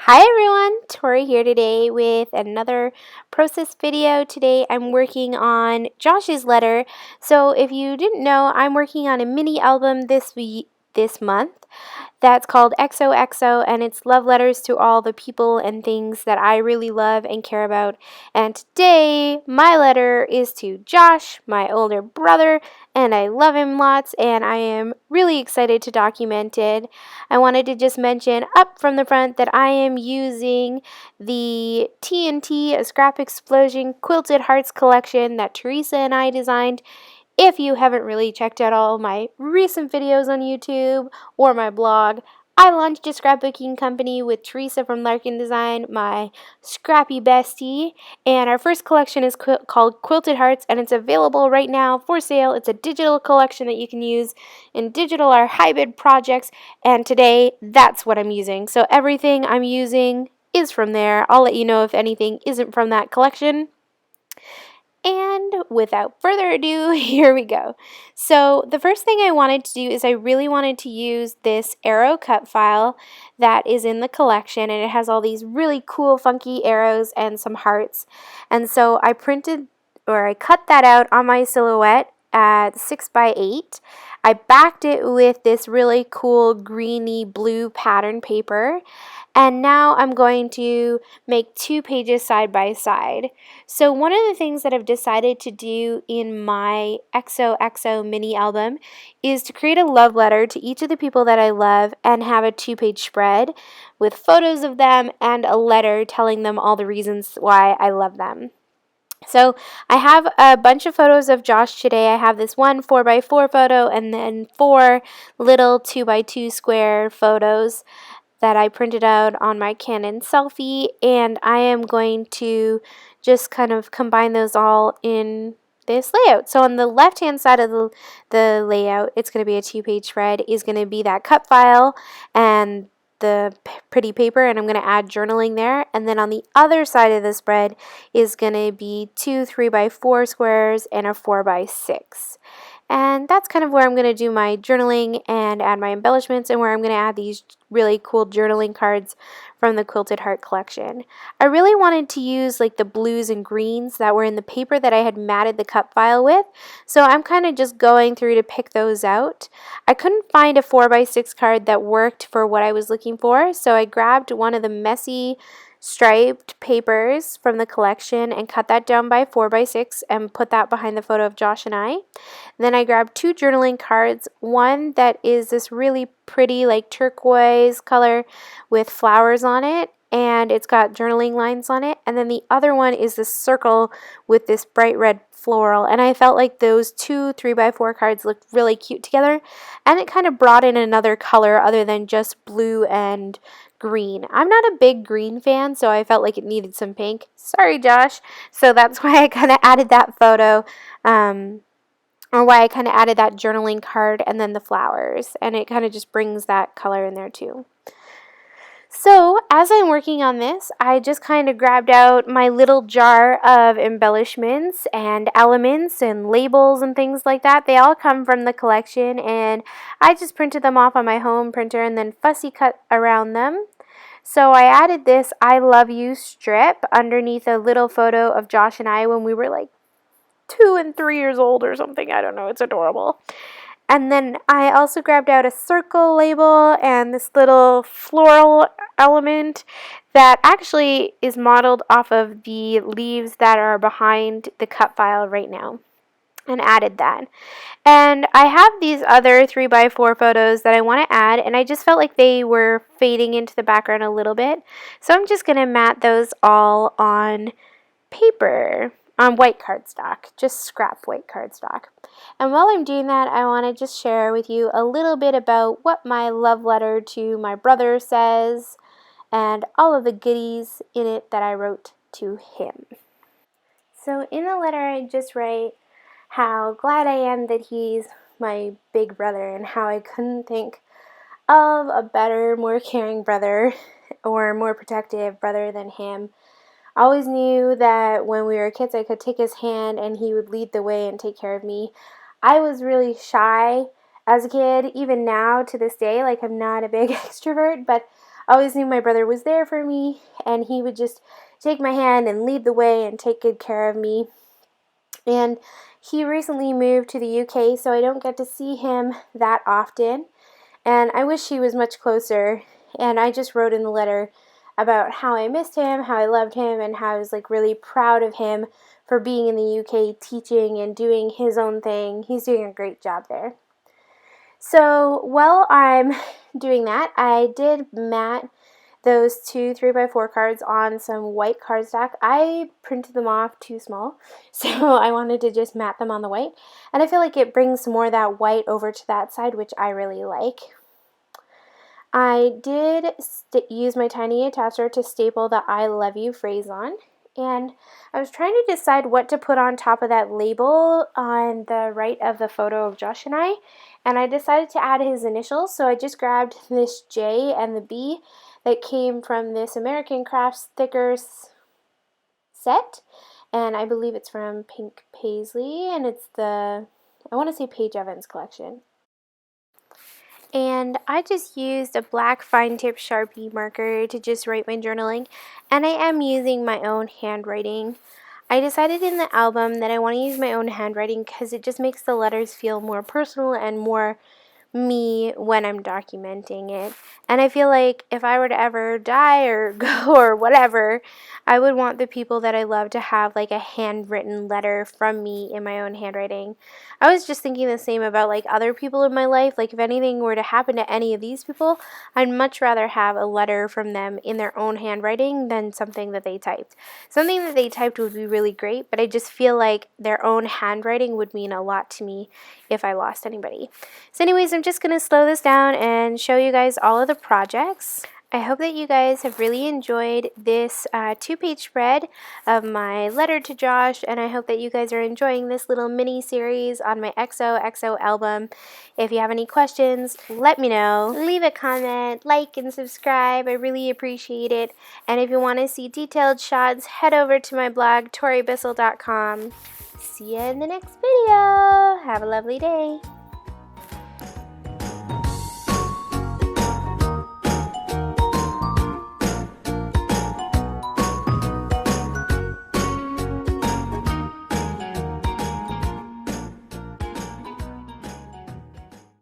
Hi everyone, Tori here today with another process video. Today I'm working on Josh's letter. So if you didn't know, I'm working on a mini album this month that's called XOXO, and it's love letters to all the people and things that I really love and care about. And today, my letter is to Josh, my older brother, and I love him lots, and I am really excited to document it. I wanted to just mention up from the front that I am using the TNT, a Scrap Explosion Quilted Hearts collection that Teresa and I designed. If you haven't really checked out all my recent videos on YouTube or my blog, I launched a scrapbooking company with Teresa from Larkin Design, my scrappy bestie, and our first collection is called Quilted Hearts, and it's available right now for sale. It's a digital collection that you can use in digital or hybrid projects, and today that's what I'm using. So everything I'm using is from there. I'll let you know if anything isn't from that collection. And without further ado, here we go. So the first thing I wanted to do is I really wanted to use this arrow cut file that is in the collection, and it has all these really cool funky arrows and some hearts. And so I cut that out on my silhouette at 6x8. I backed it with this really cool greeny blue pattern paper. And now I'm going to make 2 pages side by side. So one of the things that I've decided to do in my XOXO mini album is to create a love letter to each of the people that I love and have a 2-page spread with photos of them and a letter telling them all the reasons why I love them. So I have a bunch of photos of Josh today. I have this one 4x4 photo and then 4 little 2x2 square photos that I printed out on my Canon selfie, and I am going to just kind of combine those all in this layout. So on the left hand side of the layout, it's going to be a 2-page spread, is going to be that cut file and the pretty paper, and I'm going to add journaling there. And then on the other side of the spread is going to be 2 3x4 squares and a 4x6. And that's kind of where I'm going to do my journaling and add my embellishments, and where I'm going to add these really cool journaling cards from the Quilted Heart collection. I really wanted to use like the blues and greens that were in the paper that I had matted the cut file with, so I'm kind of just going through to pick those out. I couldn't find a 4x6 card that worked for what I was looking for, so I grabbed one of the messy striped papers from the collection and cut that down by 4x6 and put that behind the photo of Josh and I. Then I grabbed 2 journaling cards, one that is this really pretty like turquoise color with flowers on it, and it's got journaling lines on it, and then the other one is this circle with this bright red floral, and I felt like those 2 3x4 cards looked really cute together, and it kind of brought in another color other than just blue and green. I'm not a big green fan, so I felt like it needed some pink. Sorry, Josh. So that's why I kind of added that photo, or why I kind of added that journaling card and then the flowers, and it kind of just brings that color in there too. So as I'm working on this, I just kind of grabbed out my little jar of embellishments and elements and labels and things like that. They all come from the collection, and I just printed them off on my home printer and then fussy cut around them. So I added this I love you strip underneath a little photo of Josh and I when we were like 2 and 3 years old or something. I don't know. It's adorable. And then I also grabbed out a circle label and this little floral element that actually is modeled off of the leaves that are behind the cut file right now, and added that. And I have these other 3x4 photos that I want to add, and I just felt like they were fading into the background a little bit. So I'm just going to mat those all on paper, on white cardstock, just scrap white cardstock. And while I'm doing that, I want to just share with you a little bit about what my love letter to my brother says and all of the goodies in it that I wrote to him. So in the letter, I just write how glad I am that he's my big brother, and how I couldn't think of a better, more caring brother or more protective brother than him. I always knew that when we were kids, I could take his hand and he would lead the way and take care of me. I was really shy as a kid, even now to this day. Like, I'm not a big extrovert, but I always knew my brother was there for me, and he would just take my hand and lead the way and take good care of me. And he recently moved to the UK, so I don't get to see him that often. And I wish he was much closer. And I just wrote in the letter about how I missed him, how I loved him, and how I was like really proud of him for being in the UK teaching and doing his own thing. He's doing a great job there. So while I'm doing that, I did mat those 2 3x4 cards on some white cardstock. I printed them off too small, so I wanted to just mat them on the white. And I feel like it brings more of that white over to that side, which I really like. I did use my tiny attacher to staple the I love you phrase on. And I was trying to decide what to put on top of that label on the right of the photo of Josh and I decided to add his initials, so I just grabbed this J and the B that came from this American Crafts stickers set, and I believe it's from Pink Paisley, and it's the, I want to say Paige Evans collection. And I just used a black fine tip Sharpie marker to just write my journaling, and I am using my own handwriting. I decided in the album that I want to use my own handwriting because it just makes the letters feel more personal and more me when I'm documenting it. And I feel like if I were to ever die or go or whatever, I would want the people that I love to have like a handwritten letter from me in my own handwriting. I was just thinking the same about like other people in my life. Like if anything were to happen to any of these people, I'd much rather have a letter from them in their own handwriting than something that they typed. Something that they typed would be really great, but I just feel like their own handwriting would mean a lot to me if I lost anybody. So anyways, I'm just going to slow this down and show you guys all of the projects. I hope that you guys have really enjoyed this 2-page spread of my letter to Josh, and I hope that you guys are enjoying this little mini series on my xoxo album. If you have any questions, let me know. Leave a comment, like, and subscribe. I really appreciate it. And if you want to see detailed shots, head over to my blog, toribissel.com. See you in the next video. Have a lovely day.